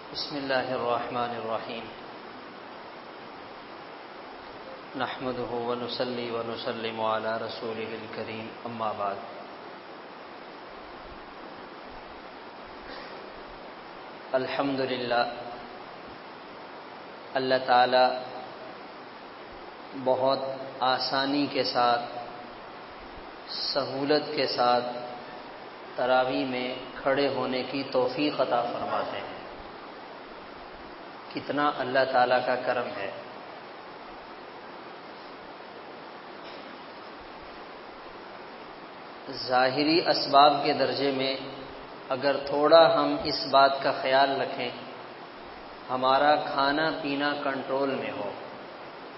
بسم اللہ الرحمن الرحیم نحمده ونصلی ونسلم علی رسولہ الکریم اما بعد الحمدللہ اللہ تعالی بہت آسانی کے ساتھ سہولت کے ساتھ تراویح میں کھڑے ہونے کی توفیق عطا فرماتے ہیں۔ کتنا اللہ تعالیٰ کا کرم ہے۔ ظاہری اسباب کے درجے میں اگر تھوڑا ہم اس بات کا خیال رکھیں، ہمارا کھانا پینا کنٹرول میں ہو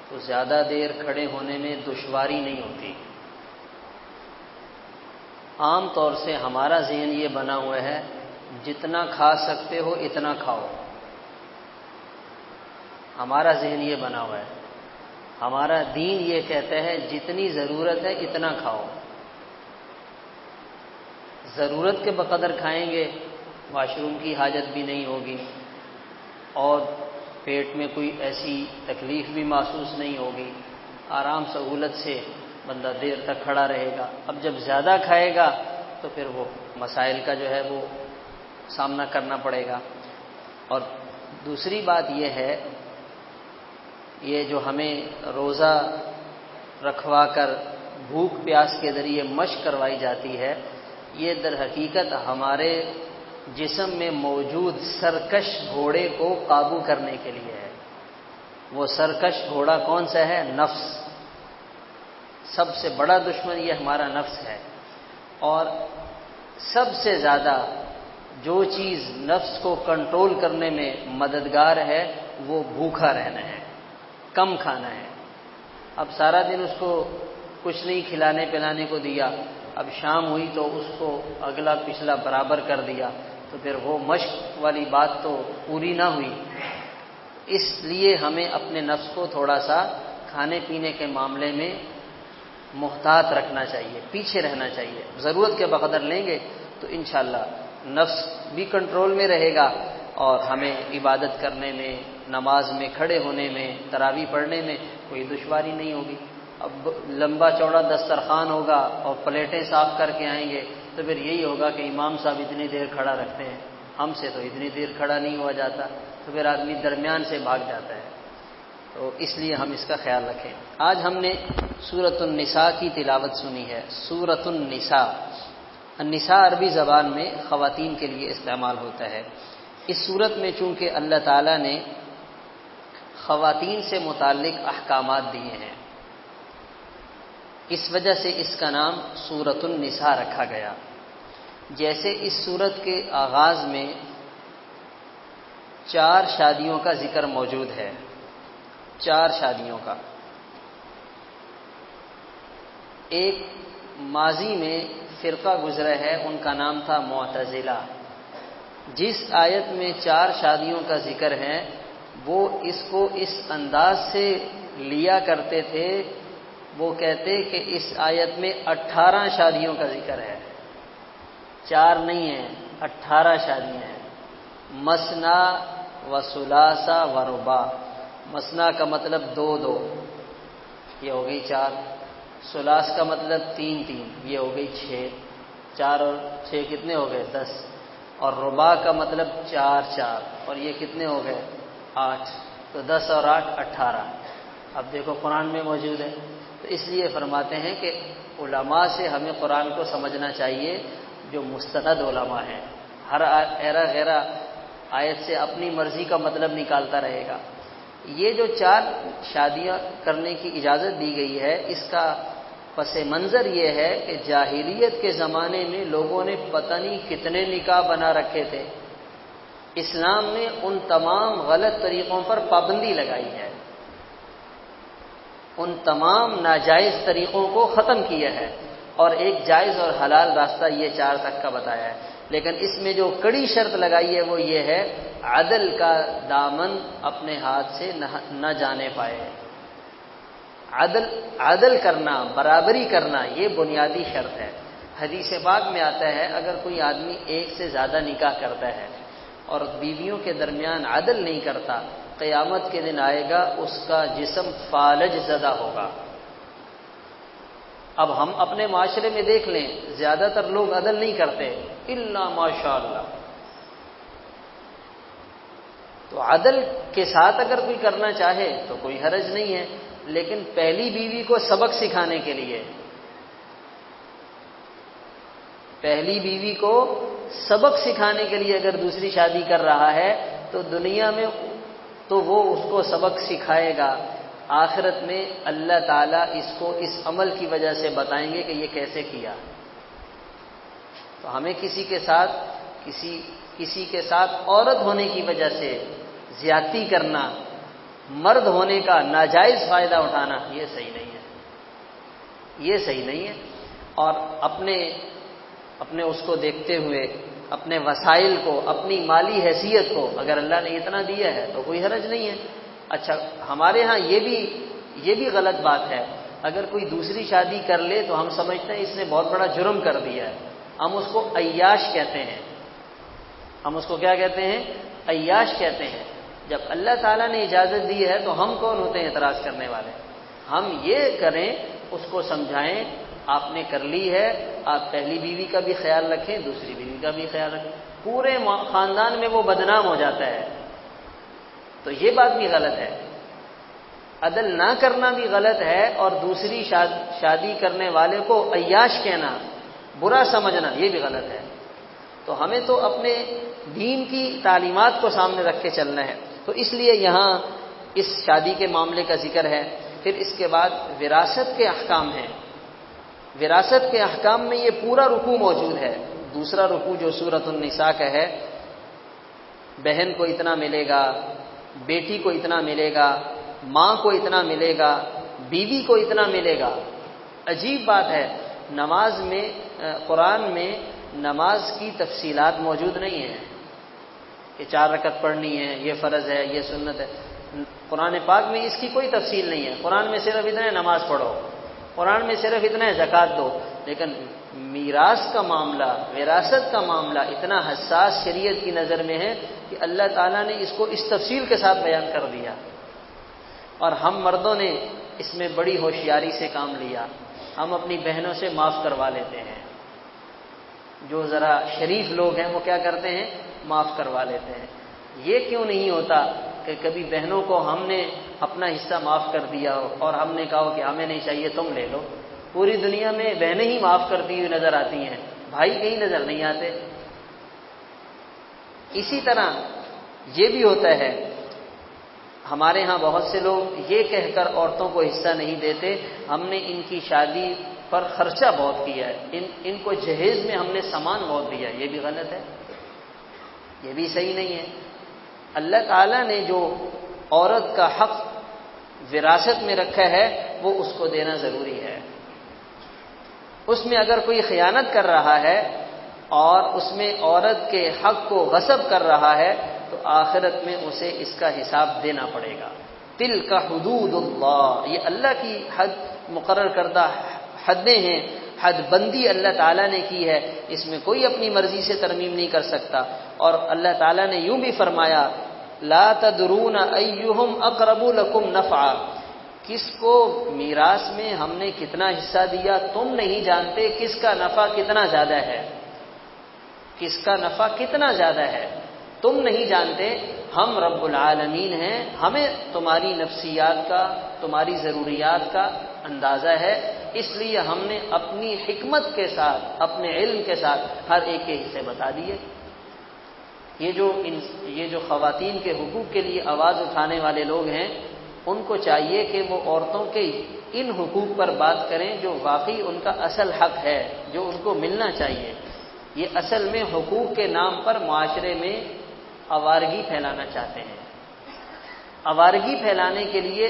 تو زیادہ دیر کھڑے ہونے میں دشواری نہیں ہوتی۔ عام طور سے ہمارا ذہن یہ بنا ہوا ہے جتنا کھا سکتے ہو اتنا کھاؤ، ہمارا ذہن یہ بنا ہوا ہے۔ ہمارا دین یہ کہتا ہے جتنی ضرورت ہے اتنا کھاؤ، ضرورت کے بقدر کھائیں گے واش روم کی حاجت بھی نہیں ہوگی اور پیٹ میں کوئی ایسی تکلیف بھی محسوس نہیں ہوگی، آرام سہولت سے بندہ دیر تک کھڑا رہے گا۔ اب جب زیادہ کھائے گا تو پھر وہ مسائل کا جو ہے وہ سامنا کرنا پڑے گا۔ اور دوسری بات یہ ہے، یہ جو ہمیں روزہ رکھوا کر بھوک پیاس کے ذریعے مشق کروائی جاتی ہے، یہ در حقیقت ہمارے جسم میں موجود سرکش گھوڑے کو قابو کرنے کے لیے ہے۔ وہ سرکش گھوڑا کون سا ہے؟ نفس۔ سب سے بڑا دشمن یہ ہمارا نفس ہے، اور سب سے زیادہ جو چیز نفس کو کنٹرول کرنے میں مددگار ہے وہ بھوکا رہنا ہے، کم کھانا ہے۔ اب سارا دن اس کو کچھ نہیں کھلانے پلانے کو دیا، اب شام ہوئی تو اس کو اگلا پچھلا برابر کر دیا، تو پھر وہ مشق والی بات تو پوری نہ ہوئی۔ اس لیے ہمیں اپنے نفس کو تھوڑا سا کھانے پینے کے معاملے میں محتاط رکھنا چاہیے، پیچھے رہنا چاہیے۔ ضرورت کے بقدر لیں گے تو انشاءاللہ نفس بھی کنٹرول میں رہے گا اور ہمیں عبادت کرنے میں، نماز میں کھڑے ہونے میں، تراویح پڑھنے میں کوئی دشواری نہیں ہوگی۔ اب لمبا چوڑا دسترخوان ہوگا اور پلیٹیں صاف کر کے آئیں گے تو پھر یہی ہوگا کہ امام صاحب اتنی دیر کھڑا رکھتے ہیں، ہم سے تو اتنی دیر کھڑا نہیں ہوا جاتا، تو پھر آدمی درمیان سے بھاگ جاتا ہے۔ تو اس لیے ہم اس کا خیال رکھیں۔ آج ہم نے سورۃ النساء کی تلاوت سنی ہے۔ سورۃ النساء، النساء عربی زبان میں خواتین کے لیے استعمال ہوتا ہے۔ اس سورت میں چونکہ اللہ تعالیٰ نے خواتین سے متعلق احکامات دیے ہیں، اس وجہ سے اس کا نام سورۃ النساء رکھا گیا۔ جیسے اس سورت کے آغاز میں 4 شادیوں کا ذکر موجود ہے، 4 شادیوں کا۔ ایک ماضی میں فرقہ گزرا ہے، ان کا نام تھا معتزلہ۔ جس آیت میں 4 شادیوں کا ذکر ہے وہ اس کو اس انداز سے لیا کرتے تھے، وہ کہتے کہ اس آیت میں 18 شادیوں کا ذکر ہے، 4 نہیں ہیں، 18 شادیاں ہیں۔ مثنا و ثلاثہ و رباع، مثنا کا مطلب 2 یہ ہو گئی 4، ثلاث کا مطلب 3 یہ ہو گئی 6، 4 اور 6 کتنے ہو گئے؟ 10، اور رباع کا مطلب 4 اور یہ کتنے ہو گئے؟ 8، تو 10 اور 8 18۔ اب دیکھو قرآن میں موجود ہے، تو اس لیے فرماتے ہیں کہ علماء سے ہمیں قرآن کو سمجھنا چاہیے جو مستند علماء ہیں۔ ہر ایرا غیرہ آیت سے اپنی مرضی کا مطلب نکالتا رہے گا۔ یہ جو 4 شادیاں کرنے کی اجازت دی گئی ہے، اس کا پس منظر یہ ہے کہ جاہلیت کے زمانے میں لوگوں نے پتہ نہیں کتنے نکاح بنا رکھے تھے۔ اسلام نے ان تمام غلط طریقوں پر پابندی لگائی ہے، ان تمام ناجائز طریقوں کو ختم کیا ہے، اور ایک جائز اور حلال راستہ یہ 4 تک کا بتایا ہے۔ لیکن اس میں جو کڑی شرط لگائی ہے وہ یہ ہے، عدل کا دامن اپنے ہاتھ سے نہ جانے پائے۔ عدل کرنا، برابری کرنا، یہ بنیادی شرط ہے۔ حدیث پاک میں آتا ہے اگر کوئی آدمی 1 سے زیادہ نکاح کرتا ہے اور بیویوں کے درمیان عدل نہیں کرتا، قیامت کے دن آئے گا اس کا جسم فالج زدہ ہوگا۔ اب ہم اپنے معاشرے میں دیکھ لیں، زیادہ تر لوگ عدل نہیں کرتے الا ماشاء اللہ۔ تو عدل کے ساتھ اگر کوئی کرنا چاہے تو کوئی حرج نہیں ہے، لیکن پہلی بیوی کو سبق سکھانے کے لیے، پہلی بیوی کو سبق سکھانے کے لیے اگر دوسری شادی کر رہا ہے تو دنیا میں تو وہ اس کو سبق سکھائے گا، آخرت میں اللہ تعالیٰ اس کو اس عمل کی وجہ سے بتائیں گے کہ یہ کیسے کیا۔ تو ہمیں کسی کے ساتھ عورت ہونے کی وجہ سے زیادتی کرنا، مرد ہونے کا ناجائز فائدہ اٹھانا، یہ صحیح نہیں ہے، یہ صحیح نہیں ہے۔ اور اپنے اس کو دیکھتے ہوئے، اپنے وسائل کو، اپنی مالی حیثیت کو اگر اللہ نے اتنا دیا ہے تو کوئی حرج نہیں ہے۔ اچھا، ہمارے ہاں یہ بھی غلط بات ہے، اگر کوئی دوسری شادی کر لے تو ہم سمجھتے ہیں اس نے بہت بڑا جرم کر دیا ہے، ہم اس کو عیاش کہتے ہیں۔ ہم اس کو کیا کہتے ہیں؟ عیاش کہتے ہیں۔ جب اللہ تعالیٰ نے اجازت دی ہے تو ہم کون ہوتے ہیں اعتراض کرنے والے؟ ہم یہ کریں، اس کو سمجھائیں، آپ نے کر لی ہے، آپ پہلی بیوی کا بھی خیال رکھیں، دوسری بیوی کا بھی خیال رکھیں، پورے خاندان میں وہ بدنام ہو جاتا ہے، تو یہ بات بھی غلط ہے۔ عدل نہ کرنا بھی غلط ہے، اور دوسری شادی کرنے والے کو عیاش کہنا، برا سمجھنا، یہ بھی غلط ہے۔ تو ہمیں تو اپنے دین کی تعلیمات کو سامنے رکھ کے چلنا ہے۔ تو اس لیے یہاں اس شادی کے معاملے کا ذکر ہے۔ پھر اس کے بعد وراثت کے احکام ہیں۔ وراثت کے احکام میں یہ پورا رکوع موجود ہے۔ دوسرا رکوع جو سورۃ النساء کا ہے، بہن کو اتنا ملے گا، بیٹی کو اتنا ملے گا، ماں کو اتنا ملے گا، بیوی کو اتنا ملے گا۔ عجیب بات ہے، نماز میں، قرآن میں نماز کی تفصیلات موجود نہیں ہیں کہ 4 رکعت پڑھنی ہے، یہ فرض ہے، یہ سنت ہے۔ قرآن پاک میں اس کی کوئی تفصیل نہیں ہے۔ قرآن میں صرف اتنا ہے نماز پڑھو، قرآن میں صرف اتنا ہے زکوٰۃ دو، لیکن میراث کا معاملہ، وراثت کا معاملہ اتنا حساس شریعت کی نظر میں ہے کہ اللہ تعالیٰ نے اس کو اس تفصیل کے ساتھ بیان کر دیا، اور ہم مردوں نے اس میں بڑی ہوشیاری سے کام لیا۔ ہم اپنی بہنوں سے معاف کروا لیتے ہیں، جو ذرا شریف لوگ ہیں وہ کیا کرتے ہیں؟ معاف کروا لیتے ہیں۔ یہ کیوں نہیں ہوتا کہ کبھی بہنوں کو ہم نے اپنا حصہ معاف کر دیا ہو اور ہم نے کہا کہ ہمیں نہیں چاہیے، تم لے لو؟ پوری دنیا میں بہنیں ہی معاف کرتی ہوئی نظر آتی ہیں، بھائی کہیں نظر نہیں آتے۔ اسی طرح یہ بھی ہوتا ہے، ہمارے ہاں بہت سے لوگ یہ کہہ کر عورتوں کو حصہ نہیں دیتے، ہم نے ان کی شادی پر خرچہ بہت کیا ہے، ان کو جہیز میں ہم نے سامان بہت دیا۔ یہ بھی غلط ہے، یہ بھی صحیح نہیں ہے۔ اللہ تعالیٰ نے جو عورت کا حق وراثت میں رکھا ہے وہ اس کو دینا ضروری ہے۔ اس میں اگر کوئی خیانت کر رہا ہے اور اس میں عورت کے حق کو غصب کر رہا ہے تو آخرت میں اسے اس کا حساب دینا پڑے گا۔ تلک حدود اللہ، یہ اللہ کی حد، مقرر کردہ حدیں ہیں، حد بندی اللہ تعالیٰ نے کی ہے، اس میں کوئی اپنی مرضی سے ترمیم نہیں کر سکتا۔ اور اللہ تعالیٰ نے یوں بھی فرمایا، لا تدرون ایہم اقرب لکم نفعا، کس کو میراث میں ہم نے کتنا حصہ دیا تم نہیں جانتے، کس کا نفع کتنا زیادہ ہے، کس کا نفع کتنا زیادہ ہے تم نہیں جانتے، ہم رب العالمین ہیں، ہمیں تمہاری نفسیات کا، تمہاری ضروریات کا اندازہ ہے، اس لیے ہم نے اپنی حکمت کے ساتھ، اپنے علم کے ساتھ ہر ایک کے حصے بتا دیے۔ یہ جو خواتین کے حقوق کے لیے آواز اٹھانے والے لوگ ہیں، ان کو چاہیے کہ وہ عورتوں کے ان حقوق پر بات کریں جو واقعی ان کا اصل حق ہے، جو ان کو ملنا چاہیے۔ یہ اصل میں حقوق کے نام پر معاشرے میں آوارگی پھیلانا چاہتے ہیں۔ آوارگی پھیلانے کے لیے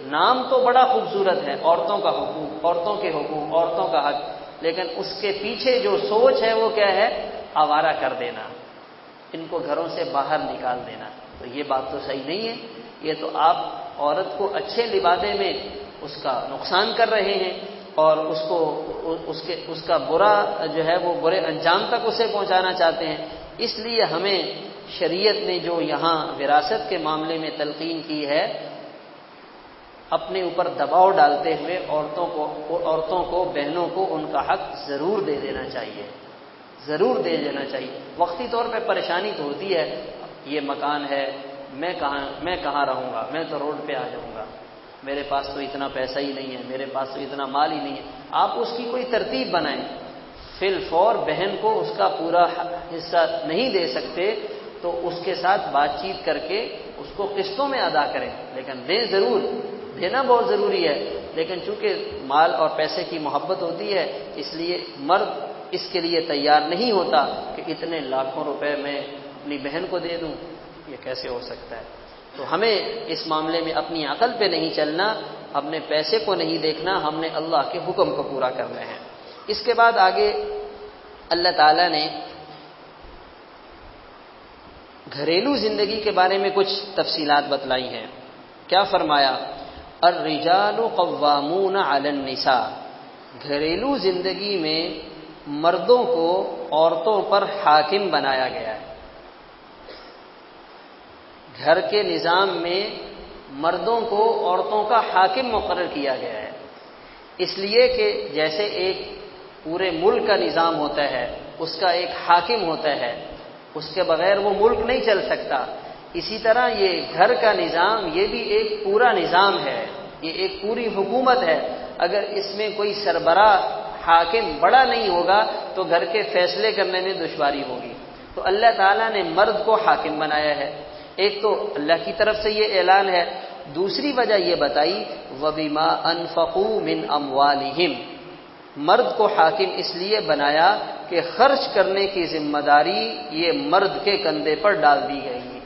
نام تو بڑا خوبصورت ہے، عورتوں کا حقوق، عورتوں کے حقوق، عورتوں کا حق، لیکن اس کے پیچھے جو سوچ ہے وہ کیا ہے؟ آوارہ کر دینا، ان کو گھروں سے باہر نکال دینا۔ تو یہ بات تو صحیح نہیں ہے، یہ تو آپ عورت کو اچھے لبادے میں اس کا نقصان کر رہے ہیں اور اس کا برا جو ہے وہ برے انجام تک اسے پہنچانا چاہتے ہیں۔ اس لیے ہمیں شریعت نے جو یہاں وراثت کے معاملے میں تلقین کی ہے، اپنے اوپر دباؤ ڈالتے ہوئے عورتوں کو بہنوں کو ان کا حق ضرور دے دینا چاہیے، ضرور دے دینا چاہیے۔ وقتی طور پہ پریشانی تو ہوتی ہے، یہ مکان ہے، میں کہاں رہوں گا، میں تو روڈ پہ آ جاؤں گا، میرے پاس تو اتنا پیسہ ہی نہیں ہے، میرے پاس تو اتنا مال ہی نہیں ہے۔ آپ اس کی کوئی ترتیب بنائیں، فی الفور بہن کو اس کا پورا حصہ نہیں دے سکتے تو اس کے ساتھ بات چیت کر کے اس کو قسطوں میں ادا کریں، لیکن دیں ضرور، دینا بہت ضروری ہے۔ لیکن چونکہ مال اور پیسے کی محبت ہوتی ہے، اس لیے مرد اس کے لیے تیار نہیں ہوتا کہ اتنے لاکھوں روپے میں اپنی بہن کو دے دوں، یہ کیسے ہو سکتا ہے؟ تو ہمیں اس معاملے میں اپنی عقل پہ نہیں چلنا، اپنے پیسے کو نہیں دیکھنا، ہم نے اللہ کے حکم کو پورا کرنا ہے۔ اس کے بعد آگے اللہ تعالیٰ نے گھریلو زندگی کے بارے میں کچھ تفصیلات بتلائی ہیں۔ کیا فرمایا؟ الرجال قوامون علی النساء، گھریلو زندگی میں مردوں کو عورتوں پر حاکم بنایا گیا ہے۔ گھر کے نظام میں مردوں کو عورتوں کا حاکم مقرر کیا گیا ہے، اس لیے کہ جیسے ایک پورے ملک کا نظام ہوتا ہے، اس کا ایک حاکم ہوتا ہے، اس کے بغیر وہ ملک نہیں چل سکتا، اسی طرح یہ گھر کا نظام یہ بھی ایک پورا نظام ہے، یہ ایک پوری حکومت ہے۔ اگر اس میں کوئی سربراہ حاکم بڑا نہیں ہوگا تو گھر کے فیصلے کرنے میں دشواری ہوگی۔ تو اللہ تعالیٰ نے مرد کو حاکم بنایا ہے۔ ایک تو اللہ کی طرف سے یہ اعلان ہے، دوسری وجہ یہ بتائی وَبِمَا أَنفَقُوا مِنْ أَمْوَالِهِمْ، مرد کو حاکم اس لیے بنایا کہ خرچ کرنے کی ذمہ داری یہ مرد کے کندھے پر ڈال دی گئی ہے۔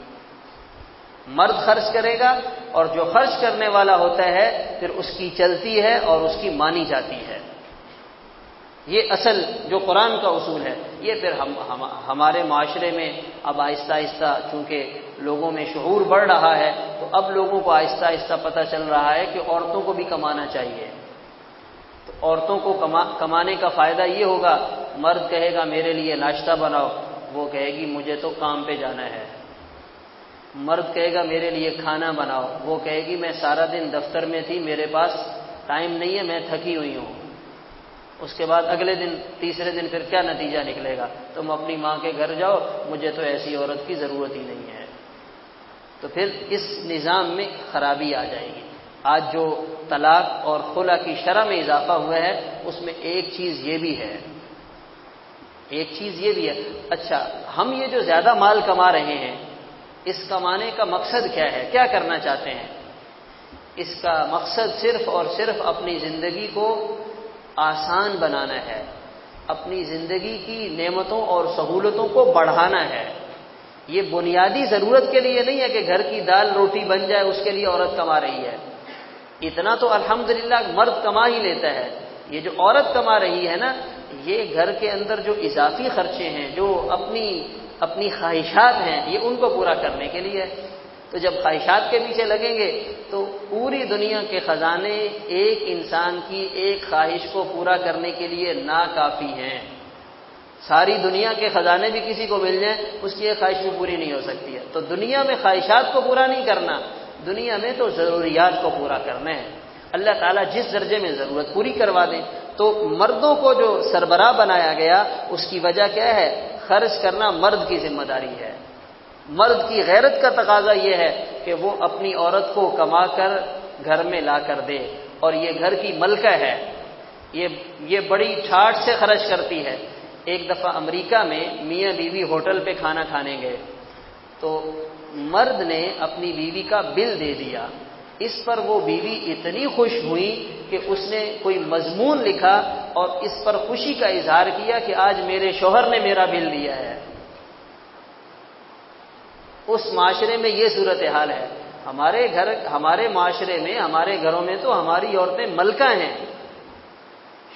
مرد خرچ کرے گا اور جو خرچ کرنے والا ہوتا ہے پھر اس کی چلتی ہے اور اس کی مانی جاتی ہے۔ یہ اصل جو قرآن کا اصول ہے، یہ پھر ہمارے معاشرے میں اب آہستہ آہستہ چونکہ لوگوں میں شعور بڑھ رہا ہے تو اب لوگوں کو آہستہ آہستہ پتہ چل رہا ہے کہ عورتوں کو بھی کمانا چاہیے۔ تو عورتوں کو کمانے کا فائدہ یہ ہوگا، مرد کہے گا میرے لیے ناشتہ بناؤ، وہ کہے گی مجھے تو کام پہ جانا ہے۔ مرد کہے گا میرے لیے کھانا بناؤ، وہ کہے گی میں سارا دن دفتر میں تھی، میرے پاس ٹائم نہیں ہے، میں تھکی ہوئی ہوں۔ اس کے بعد اگلے دن تیسرے دن پھر کیا نتیجہ نکلے گا؟ تم اپنی ماں کے گھر جاؤ، مجھے تو ایسی عورت کی ضرورت ہی نہیں ہے۔ تو پھر اس نظام میں خرابی آ جائے گی۔ آج جو طلاق اور خلع کی شرح میں اضافہ ہوا ہے اس میں ایک چیز یہ بھی ہے، اچھا ہم یہ جو زیادہ مال کما رہے ہیں اس کمانے کا مقصد کیا ہے؟ کیا کرنا چاہتے ہیں؟ اس کا مقصد صرف اور صرف اپنی زندگی کو آسان بنانا ہے، اپنی زندگی کی نعمتوں اور سہولتوں کو بڑھانا ہے۔ یہ بنیادی ضرورت کے لیے نہیں ہے کہ گھر کی دال روٹی بن جائے اس کے لیے عورت کما رہی ہے۔ اتنا تو الحمدللہ مرد کما ہی لیتا ہے، یہ جو عورت کما رہی ہے نا، یہ گھر کے اندر جو اضافی خرچے ہیں، جو اپنی خواہشات ہیں، یہ ان کو پورا کرنے کے لیے ہے۔ تو جب خواہشات کے پیچھے لگیں گے تو پوری دنیا کے خزانے ایک انسان کی ایک خواہش کو پورا کرنے کے لیے ناکافی ہیں۔ ساری دنیا کے خزانے بھی کسی کو مل جائیں اس کی ایک خواہش بھی پوری نہیں ہو سکتی ہے۔ تو دنیا میں خواہشات کو پورا نہیں کرنا، دنیا میں تو ضروریات کو پورا کرنا ہے۔ اللہ تعالیٰ جس درجے میں ضرورت پوری کروا دیں۔ تو مردوں کو جو سربراہ بنایا گیا اس کی وجہ کیا ہے؟ خرچ کرنا مرد کی ذمہ داری ہے۔ مرد کی غیرت کا تقاضا یہ ہے کہ وہ اپنی عورت کو کما کر گھر میں لا کر دے، اور یہ گھر کی ملکہ ہے، یہ بڑی ٹھاٹھ سے خرچ کرتی ہے۔ ایک دفعہ امریکہ میں میاں بیوی ہوٹل پہ کھانا کھانے گئے تو مرد نے اپنی بیوی کا بل دے دیا۔ اس پر وہ بیوی اتنی خوش ہوئی کہ اس نے کوئی مضمون لکھا اور اس پر خوشی کا اظہار کیا کہ آج میرے شوہر نے میرا بل دیا ہے۔ اس معاشرے میں یہ صورتحال ہے۔ ہمارے معاشرے میں، ہمارے گھروں میں تو ہماری عورتیں ملکہ ہیں۔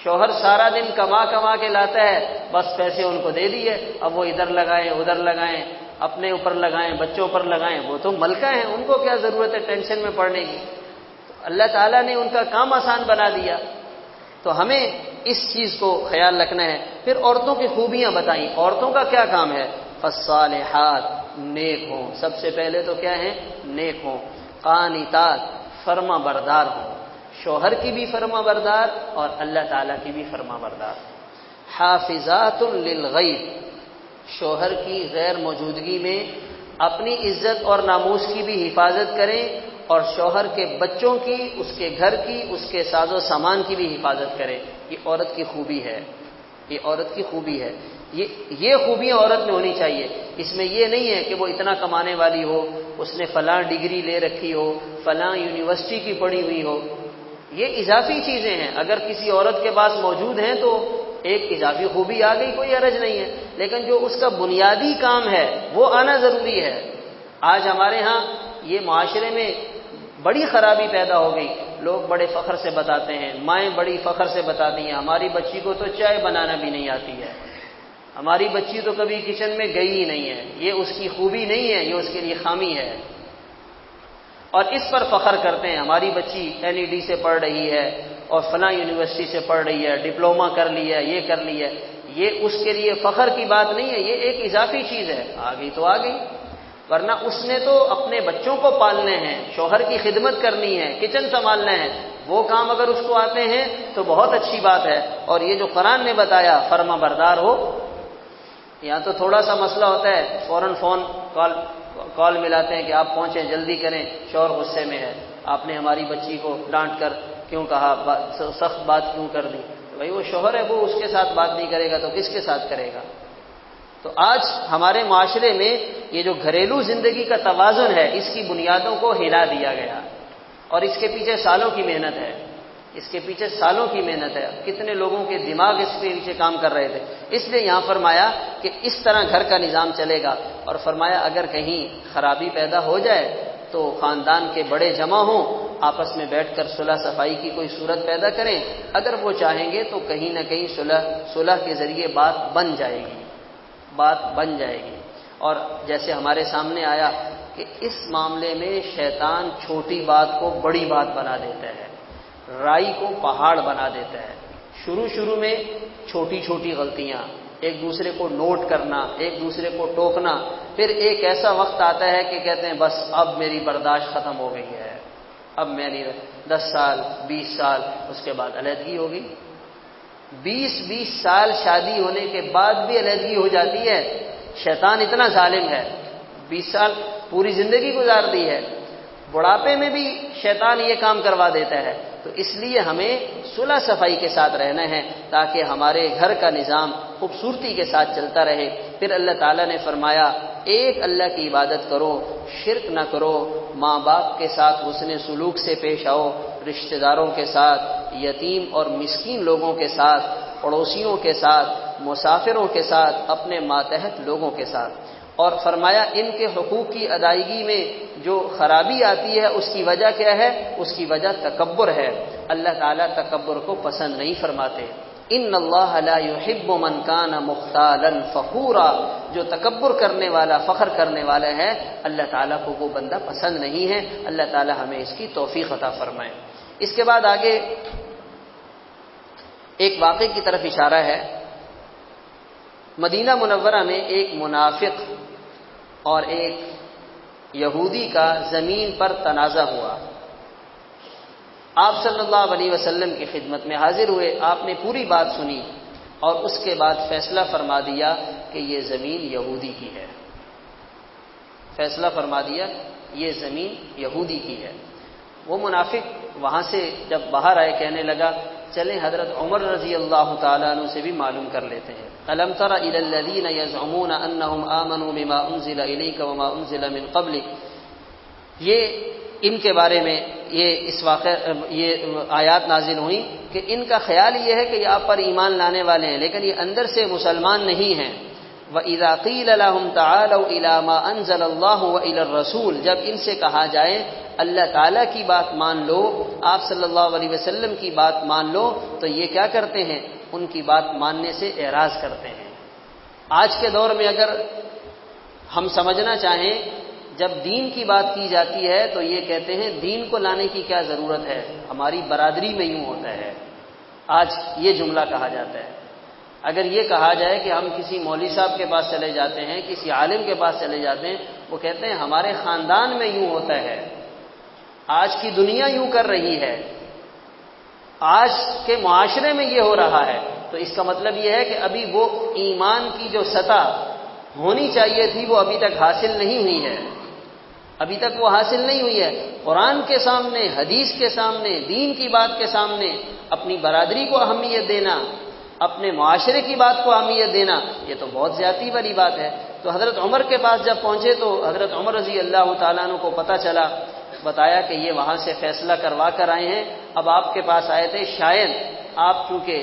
شوہر سارا دن کما کے لاتا ہے، بس پیسے ان کو دے دیے، اب وہ ادھر لگائیں ادھر لگائیں، اپنے اوپر لگائیں بچوں پر لگائیں، وہ تو ملکہ ہیں، ان کو کیا ضرورت ہے ٹینشن میں پڑنے کی؟ تو اللہ تعالیٰ نے ان کا کام آسان بنا دیا۔ تو ہمیں اس چیز کو خیال رکھنا ہے۔ پھر عورتوں کی خوبیاں بتائیں، عورتوں کا کیا کام ہے؟ فالصالحات، نیک ہوں. سب سے پہلے تو کیا ہیں؟ نیک ہوں. قانتات فرما بردار ہوں، شوہر کی بھی فرما بردار اور اللہ تعالیٰ کی بھی فرما بردار. حافظات للغیب، شوہر کی غیر موجودگی میں اپنی عزت اور ناموس کی بھی حفاظت کریں اور شوہر کے بچوں کی، اس کے گھر کی، اس کے ساز و سامان کی بھی حفاظت کریں. یہ عورت کی خوبی ہے، یہ عورت کی خوبی ہے. یہ خوبیاں عورت میں ہونی چاہیے. اس میں یہ نہیں ہے کہ وہ اتنا کمانے والی ہو، اس نے فلاں ڈگری لے رکھی ہو، فلاں یونیورسٹی کی پڑھی ہوئی ہو. یہ اضافی چیزیں ہیں، اگر کسی عورت کے پاس موجود ہیں تو ایک اضافی خوبی آ گئی، کوئی حرج نہیں ہے. لیکن جو اس کا بنیادی کام ہے وہ آنا ضروری ہے. آج ہمارے ہاں یہ معاشرے میں بڑی خرابی پیدا ہو گئی. لوگ بڑے فخر سے بتاتے ہیں، مائیں بڑی فخر سے بتاتی ہیں ہماری بچی کو تو چائے بنانا بھی نہیں آتی ہے، ہماری بچی تو کبھی کچن میں گئی ہی نہیں ہے. یہ اس کی خوبی نہیں ہے، یہ اس کے لیے خامی ہے. اور اس پر فخر کرتے ہیں ہماری بچی NED سے پڑھ رہی ہے اور فلاں یونیورسٹی سے پڑھ رہی ہے، ڈپلوما کر لی ہے، یہ کر لی ہے. یہ اس کے لیے فخر کی بات نہیں ہے، یہ ایک اضافی چیز ہے. آ گئی تو آ گئی، ورنہ اس نے تو اپنے بچوں کو پالنے ہیں، شوہر کی خدمت کرنی ہے، کچن سنبھالنا ہے. وہ کام اگر اس کو آتے ہیں تو بہت اچھی بات ہے. اور یہ جو قرآن نے بتایا فرما بردار ہو، یہاں تو تھوڑا سا مسئلہ ہوتا ہے فوراً کال ملاتے ہیں کہ آپ پہنچیں، جلدی کریں، شوہر غصے میں ہے، آپ نے ہماری بچی کو ڈانٹ کر کیوں کہا، سخت بات کیوں کر دی. بھائی وہ شوہر ہے، وہ اس کے ساتھ بات نہیں کرے گا تو کس کے ساتھ کرے گا. تو آج ہمارے معاشرے میں یہ جو گھریلو زندگی کا توازن ہے، اس کی بنیادوں کو ہلا دیا گیا اور اس کے پیچھے سالوں کی محنت ہے. اس کے پیچھے سالوں کی محنت ہے. کتنے لوگوں کے دماغ اس کے پیچھے کام کر رہے تھے. اس لیے یہاں فرمایا کہ اس طرح گھر کا نظام چلے گا. اور فرمایا اگر کہیں خرابی پیدا ہو جائے تو خاندان کے بڑے جمع ہوں، آپس میں بیٹھ کر صلح صفائی کی کوئی صورت پیدا کریں. اگر وہ چاہیں گے تو کہیں نہ کہیں صلح کے ذریعے بات بن جائے گی، بات بن جائے گی. اور جیسے ہمارے سامنے آیا کہ اس معاملے میں شیطان چھوٹی بات کو بڑی بات بنا دیتا ہے، رائی کو پہاڑ بنا دیتا ہے. شروع میں چھوٹی چھوٹی غلطیاں، ایک دوسرے کو نوٹ کرنا، ایک دوسرے کو ٹوکنا، پھر ایک ایسا وقت آتا ہے کہ کہتے ہیں بس اب میری برداشت ختم ہو گئی ہے، اب میں نہیں 10 سال 20 سال اس کے بعد علیحدگی ہوگی. 20 سال شادی ہونے کے بعد بھی علیحدگی ہو جاتی ہے. شیطان اتنا ظالم ہے، 20 سال پوری زندگی گزار دی ہے، بڑھاپے میں بھی شیطان یہ کام کروا دیتا ہے. تو اس لیے ہمیں صلح صفائی کے ساتھ رہنا ہے تاکہ ہمارے گھر کا نظام خوبصورتی کے ساتھ چلتا رہے. پھر اللہ تعالیٰ نے فرمایا ایک اللہ کی عبادت کرو، شرک نہ کرو، ماں باپ کے ساتھ حسن سلوک سے پیش آؤ، رشتہ داروں کے ساتھ، یتیم اور مسکین لوگوں کے ساتھ، پڑوسیوں کے ساتھ، مسافروں کے ساتھ، اپنے ماتحت لوگوں کے ساتھ. اور فرمایا ان کے حقوق کی ادائیگی میں جو خرابی آتی ہے اس کی وجہ کیا ہے؟ اس کی وجہ تکبر ہے. اللہ تعالیٰ تکبر کو پسند نہیں فرماتے. ان اللہ لا يحب من كان مختالا فخورا، جو تکبر کرنے والا، فخر کرنے والا ہے، اللہ تعالیٰ کو وہ بندہ پسند نہیں ہے. اللہ تعالیٰ ہمیں اس کی توفیق عطا فرمائے. اس کے بعد آگے ایک واقعے کی طرف اشارہ ہے. مدینہ منورہ میں ایک منافق اور ایک یہودی کا زمین پر تنازع ہوا. آپ صلی اللہ علیہ وسلم کی خدمت میں حاضر ہوئے، آپ نے پوری بات سنی اور اس کے بعد فیصلہ فرما دیا کہ یہ زمین یہودی کی ہے. فیصلہ فرما دیا یہ زمین یہودی کی ہے. وہ منافق وہاں سے جب باہر آئے کہنے لگا چلیں حضرت عمر رضی اللہ تعالیٰ عنہ سے بھی معلوم کر لیتے ہیں. الم تر الی الذین یزعمون انہم آمنوا بما انزل الیک وما انزل من قبلک، یہ ان کے بارے میں یہ آیات نازل ہوئیں کہ ان کا خیال یہ ہے کہ یہ آپ پر ایمان لانے والے ہیں لیکن یہ اندر سے مسلمان نہیں ہیں. وَإِذَا قِيلَ لَهُمْ تَعَالَوْا إِلَىٰ مَا أَنزَلَ اللَّهُ وَإِلَى الرَّسُولِ، جب ان سے کہا جائے اللہ تعالیٰ کی بات مان لو، آپ صلی اللہ علیہ وسلم کی بات مان لو، تو یہ کیا کرتے ہیں؟ ان کی بات ماننے سے اعراض کرتے ہیں. آج کے دور میں اگر ہم سمجھنا چاہیں، جب دین کی بات کی جاتی ہے تو یہ کہتے ہیں دین کو لانے کی کیا ضرورت ہے، ہماری برادری میں یوں ہوتا ہے. آج یہ جملہ کہا جاتا ہے. اگر یہ کہا جائے کہ ہم کسی مولوی صاحب کے پاس چلے جاتے ہیں، کسی عالم کے پاس چلے جاتے ہیں وہ کہتے ہیں ہمارے خاندان میں یوں ہوتا ہے، آج کی دنیا یوں کر رہی ہے، آج کے معاشرے میں یہ ہو رہا ہے، تو اس کا مطلب یہ ہے کہ ابھی وہ ایمان کی جو سطح ہونی چاہیے تھی وہ ابھی تک حاصل نہیں ہوئی ہے، ابھی تک وہ حاصل نہیں ہوئی ہے۔ قرآن کے سامنے، حدیث کے سامنے، دین کی بات کے سامنے اپنی برادری کو اہمیت دینا، اپنے معاشرے کی بات کو اہمیت دینا، یہ تو بہت زیادتی والی بات ہے۔ تو حضرت عمر کے پاس جب پہنچے تو حضرت عمر رضی اللہ تعالیٰ عنہ کو پتہ چلا، بتایا کہ یہ وہاں سے فیصلہ کروا کر آئے ہیں، اب آپ کے پاس آئے تھے، شاید آپ چونکہ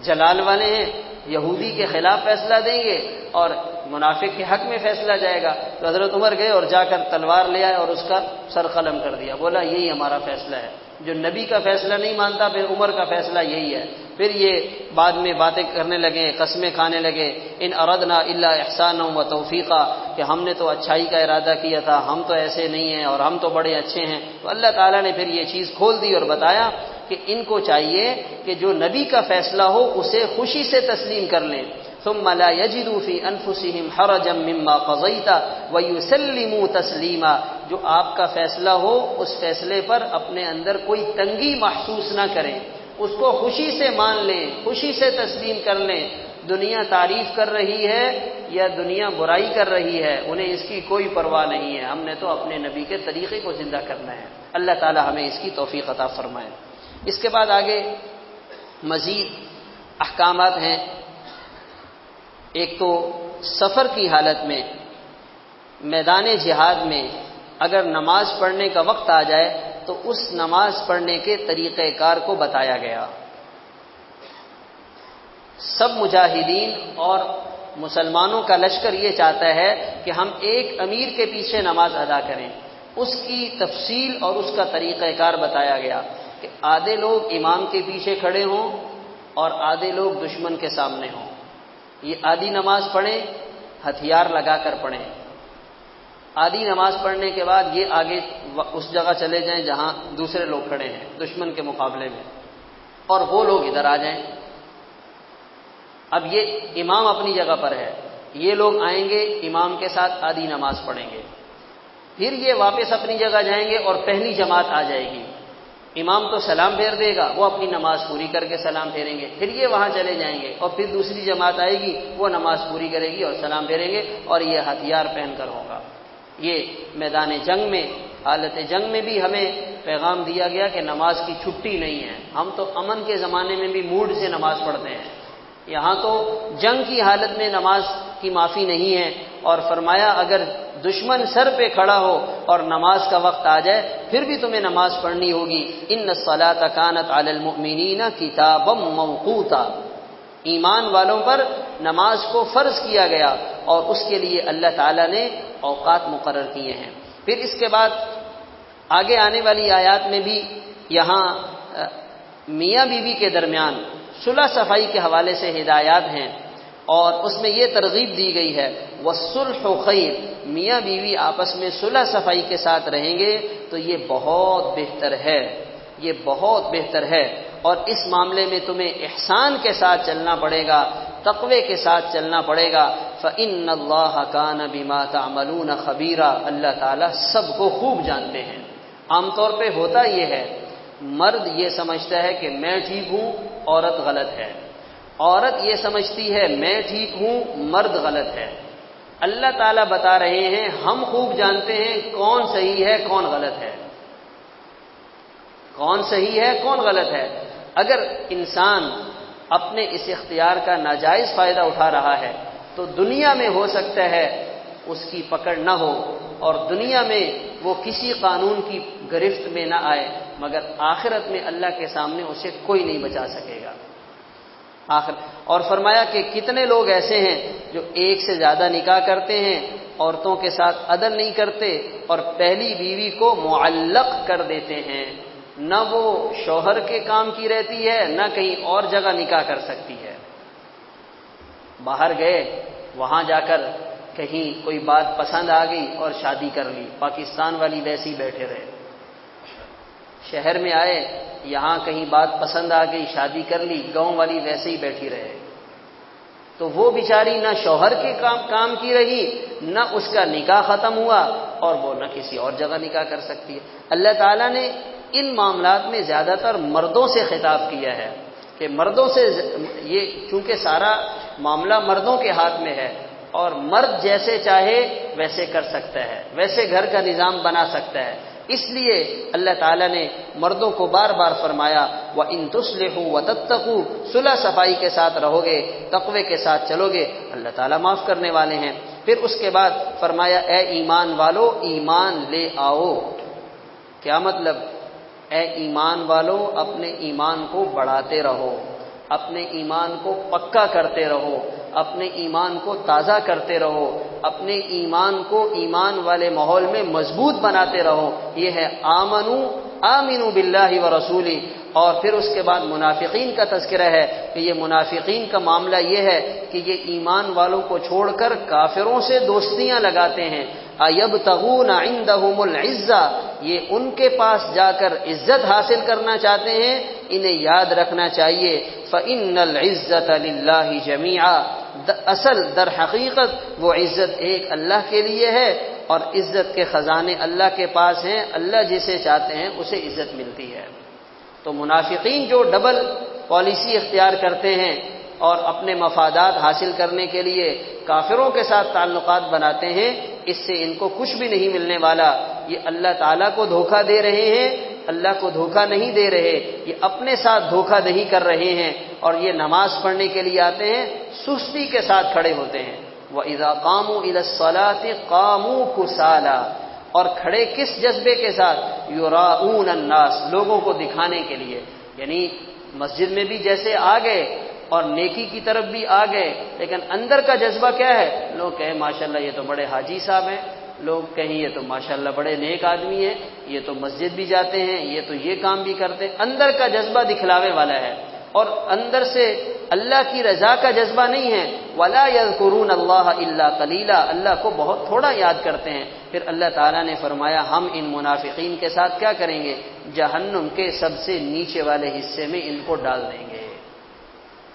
جلال والے ہیں، یہودی کے خلاف فیصلہ دیں گے اور منافق کے حق میں فیصلہ جائے گا۔ تو حضرت عمر گئے اور جا کر تلوار لے آئے اور اس کا سر قلم کر دیا، بولا یہی ہمارا فیصلہ ہے، جو نبی کا فیصلہ نہیں مانتا پھر عمر کا فیصلہ یہی ہے۔ پھر یہ بعد میں باتیں کرنے لگے، قسمیں کھانے لگے، ان اردنا الا احسانا و توفیقا، کہ ہم نے تو اچھائی کا ارادہ کیا تھا، ہم تو ایسے نہیں ہیں اور ہم تو بڑے اچھے ہیں۔ تو اللہ تعالیٰ نے پھر یہ چیز کھول دی اور بتایا کہ ان کو چاہیے کہ جو نبی کا فیصلہ ہو اسے خوشی سے تسلیم کر لیں، ثم لا يجدوا في انفسهم حرجا مما قضيت ويسلموا تسلیما، جو آپ کا فیصلہ ہو اس فیصلے پر اپنے اندر کوئی تنگی محسوس نہ کریں، اس کو خوشی سے مان لیں، خوشی سے تسلیم کر لیں۔ دنیا تعریف کر رہی ہے یا دنیا برائی کر رہی ہے، انہیں اس کی کوئی پرواہ نہیں ہے، ہم نے تو اپنے نبی کے طریقے کو زندہ کرنا ہے۔ اللہ تعالی ہمیں اس کی توفیق عطا فرمائے۔ اس کے بعد آگے مزید احکامات ہیں۔ ایک تو سفر کی حالت میں میدان جہاد میں اگر نماز پڑھنے کا وقت آ جائے تو اس نماز پڑھنے کے طریقہ کار کو بتایا گیا۔ سب مجاہدین اور مسلمانوں کا لشکر یہ چاہتا ہے کہ ہم ایک امیر کے پیچھے نماز ادا کریں، اس کی تفصیل اور اس کا طریقہ کار بتایا گیا کہ آدھے لوگ امام کے پیچھے کھڑے ہوں اور آدھے لوگ دشمن کے سامنے ہوں، یہ آدھی نماز پڑھیں ہتھیار لگا کر پڑھیں، آدھی نماز پڑھنے کے بعد یہ آگے اس جگہ چلے جائیں جہاں دوسرے لوگ کھڑے ہیں دشمن کے مقابلے میں، اور وہ لوگ ادھر آ جائیں۔ اب یہ امام اپنی جگہ پر ہے، یہ لوگ آئیں گے امام کے ساتھ آدھی نماز پڑھیں گے، پھر یہ واپس اپنی جگہ جائیں گے اور پہلی جماعت آ جائے گی، امام تو سلام پھیر دے گا، وہ اپنی نماز پوری کر کے سلام پھیریں گے، پھر یہ وہاں چلے جائیں گے اور پھر دوسری جماعت آئے گی، وہ نماز پوری کرے گی اور سلام پھیریں گے، اور یہ ہتھیار پہن کر ہوگا۔ یہ میدان جنگ میں، حالت جنگ میں بھی ہمیں پیغام دیا گیا کہ نماز کی چھٹی نہیں ہے، ہم تو امن کے زمانے میں بھی موڈ سے نماز پڑھتے ہیں، یہاں تو جنگ کی حالت میں نماز کی معافی نہیں ہے، اور فرمایا اگر دشمن سر پہ کھڑا ہو اور نماز کا وقت آ جائے پھر بھی تمہیں نماز پڑھنی ہوگی۔ ان الصلاۃ کانت علی المؤمنین کتابا موقوتا، ایمان والوں پر نماز کو فرض کیا گیا اور اس کے لیے اللہ تعالیٰ نے اوقات مقرر کیے ہیں۔ پھر اس کے بعد آگے آنے والی آیات میں بھی یہاں میاں بیوی کے درمیان صلح صفائی کے حوالے سے ہدایات ہیں، اور اس میں یہ ترغیب دی گئی ہے والصلح خیر، میاں بیوی آپس میں صلح صفائی کے ساتھ رہیں گے تو یہ بہت بہتر ہے، یہ بہت بہتر ہے، اور اس معاملے میں تمہیں احسان کے ساتھ چلنا پڑے گا، تقوی کے ساتھ چلنا پڑے گا۔ فإن اللہ کان بما تعملون خبیرا، اللہ تعالیٰ سب کو خوب جانتے ہیں۔ عام طور پہ ہوتا یہ ہے، مرد یہ سمجھتا ہے کہ میں ٹھیک ہوں، عورت غلط ہے، عورت یہ سمجھتی ہے میں ٹھیک ہوں، مرد غلط ہے۔ اللہ تعالیٰ بتا رہے ہیں ہم خوب جانتے ہیں کون صحیح ہے کون غلط ہے، کون صحیح ہے کون غلط ہے۔ اگر انسان اپنے اس اختیار کا ناجائز فائدہ اٹھا رہا ہے تو دنیا میں ہو سکتا ہے اس کی پکڑ نہ ہو اور دنیا میں وہ کسی قانون کی گرفت میں نہ آئے، مگر آخرت میں اللہ کے سامنے اسے کوئی نہیں بچا سکے گا۔ اور فرمایا کہ کتنے لوگ ایسے ہیں جو ایک سے زیادہ نکاح کرتے ہیں، عورتوں کے ساتھ عدل نہیں کرتے اور پہلی بیوی کو معلق کر دیتے ہیں، نہ وہ شوہر کے کام کی رہتی ہے نہ کہیں اور جگہ نکاح کر سکتی ہے۔ باہر گئے، وہاں جا کر کہیں کوئی بات پسند آ گئی اور شادی کر لی، پاکستان والی ویسے ہی بیٹھے رہے۔ شہر میں آئے، یہاں کہیں بات پسند آ گئی، شادی کر لی، گاؤں والی ویسے ہی بیٹھی رہے۔ تو وہ بیچاری نہ شوہر کے کام کی رہی، نہ اس کا نکاح ختم ہوا، اور وہ نہ کسی اور جگہ نکاح کر سکتی ہے۔ اللہ تعالیٰ نے ان معاملات میں زیادہ تر مردوں سے خطاب کیا ہے کہ مردوں سے، یہ چونکہ سارا معاملہ مردوں کے ہاتھ میں ہے، اور مرد جیسے چاہے ویسے کر سکتا ہے، ویسے گھر کا نظام بنا سکتا ہے۔ اس لیے اللہ تعالیٰ نے مردوں کو بار بار فرمایا وَإِن تُصْلِحُوا وَتَتَّقُوا، صلح صفائی کے ساتھ رہو گے، تقوی کے ساتھ چلو گے، اللہ تعالیٰ معاف کرنے والے ہیں۔ پھر اس کے بعد فرمایا اے ایمان والو ایمان لے آؤ۔ کیا مطلب؟ اے ایمان والو اپنے ایمان کو بڑھاتے رہو، اپنے ایمان کو پکا کرتے رہو، اپنے ایمان کو تازہ کرتے رہو، اپنے ایمان کو ایمان والے ماحول میں مضبوط بناتے رہو۔ یہ ہے آمنو باللہ ورسولہ۔ اور پھر اس کے بعد منافقین کا تذکرہ ہے کہ یہ منافقین کا معاملہ یہ ہے کہ یہ ایمان والوں کو چھوڑ کر کافروں سے دوستیاں لگاتے ہیں۔ ایبتغون عندهم العزہ، یہ ان کے پاس جا کر عزت حاصل کرنا چاہتے ہیں۔ انہیں یاد رکھنا چاہیے فإن العزة للہ جمیعا، اصل در حقیقت وہ عزت ایک اللہ کے لیے ہے، اور عزت کے خزانے اللہ کے پاس ہیں، اللہ جسے چاہتے ہیں اسے عزت ملتی ہے۔ تو منافقین جو ڈبل پالیسی اختیار کرتے ہیں اور اپنے مفادات حاصل کرنے کے لیے کافروں کے ساتھ تعلقات بناتے ہیں، اس سے ان کو کچھ بھی نہیں ملنے والا۔ یہ اللہ تعالیٰ کو دھوکہ دے رہے ہیں، اللہ کو دھوکہ نہیں دے رہے، یہ اپنے ساتھ دھوکہ دہی کر رہے ہیں۔ اور یہ نماز پڑھنے کے لیے آتے ہیں، سستی کے ساتھ کھڑے ہوتے ہیں۔ وَإِذَا قَامُوا إِلَى الصَّلَاةِ قَامُوا كُسَالَىٰ، اور کھڑے کس جذبے کے ساتھ؟ یراؤون الناس، لوگوں کو دکھانے کے لیے۔ یعنی مسجد میں بھی جیسے آ گئے اور نیکی کی طرف بھی آ گئے، لیکن اندر کا جذبہ کیا ہے؟ لوگ کہیں ماشاءاللہ یہ تو بڑے حاجی صاحب ہیں، لوگ کہیں یہ تو ماشاءاللہ بڑے نیک آدمی ہیں، یہ تو مسجد بھی جاتے ہیں، یہ تو یہ کام بھی کرتے ہیں۔ اندر کا جذبہ دکھلاوے والا ہے، اور اندر سے اللہ کی رضا کا جذبہ نہیں ہے۔ وَلَا يَذْكُرُونَ اللَّهَ إِلَّا قَلِيلًا، اللہ کو بہت تھوڑا یاد کرتے ہیں۔ پھر اللہ تعالیٰ نے فرمایا ہم ان منافقین کے ساتھ کیا کریں گے؟ جہنم کے سب سے نیچے والے حصے میں ان کو ڈال دیں گے۔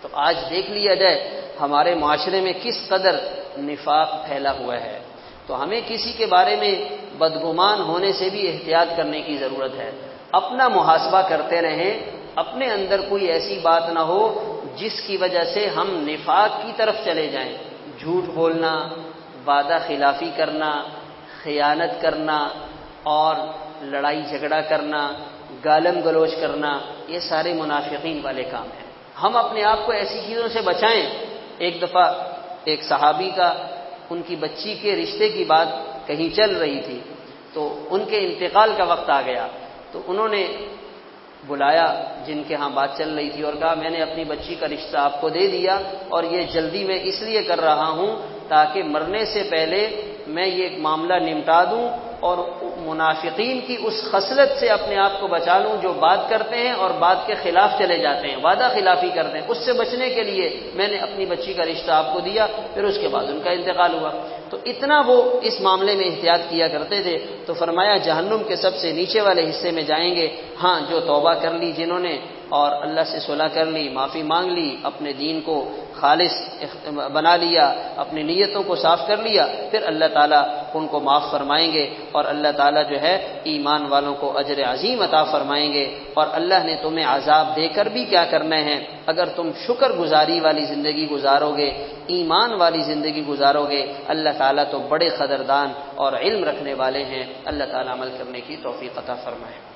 تو آج دیکھ لیا جائے ہمارے معاشرے میں کس قدر نفاق پھیلا ہوا ہے۔ تو ہمیں کسی کے بارے میں بدگمان ہونے سے بھی احتیاط کرنے کی ضرورت ہے۔ اپنا محاسبہ کرتے رہیں، اپنے اندر کوئی ایسی بات نہ ہو جس کی وجہ سے ہم نفاق کی طرف چلے جائیں۔ جھوٹ بولنا، وعدہ خلافی کرنا، خیانت کرنا، اور لڑائی جھگڑا کرنا، گالم گلوچ کرنا، یہ سارے منافقین والے کام ہیں۔ ہم اپنے آپ کو ایسی چیزوں سے بچائیں۔ ایک دفعہ ایک صحابی کا، ان کی بچی کے رشتے کی بات کہیں چل رہی تھی، تو ان کے انتقال کا وقت آ گیا، تو انہوں نے بلایا جن کے ہاں بات چل رہی تھی اور کہا میں نے اپنی بچی کا رشتہ آپ کو دے دیا، اور یہ جلدی میں اس لیے کر رہا ہوں تاکہ مرنے سے پہلے میں یہ معاملہ نمٹا دوں اور منافقین کی اس خصلت سے اپنے آپ کو بچا لوں جو بات کرتے ہیں اور بات کے خلاف چلے جاتے ہیں، وعدہ خلافی کرتے ہیں۔ اس سے بچنے کے لیے میں نے اپنی بچی کا رشتہ آپ کو دیا، پھر اس کے بعد ان کا انتقال ہوا۔ تو اتنا وہ اس معاملے میں احتیاط کیا کرتے تھے۔ تو فرمایا جہنم کے سب سے نیچے والے حصے میں جائیں گے۔ ہاں، جو توبہ کر لی جنہوں نے اور اللہ سے صلح کر لی، معافی مانگ لی، اپنے دین کو خالص بنا لیا، اپنی نیتوں کو صاف کر لیا، پھر اللہ تعالیٰ ان کو معاف فرمائیں گے، اور اللہ تعالیٰ جو ہے ایمان والوں کو اجر عظیم عطا فرمائیں گے۔ اور اللہ نے تمہیں عذاب دے کر بھی کیا کرنا ہے؟ اگر تم شکر گزاری والی زندگی گزارو گے، ایمان والی زندگی گزارو گے، اللہ تعالیٰ تو بڑے قدردان اور علم رکھنے والے ہیں۔ اللہ تعالیٰ عمل کرنے کی توفیق عطا فرمائے۔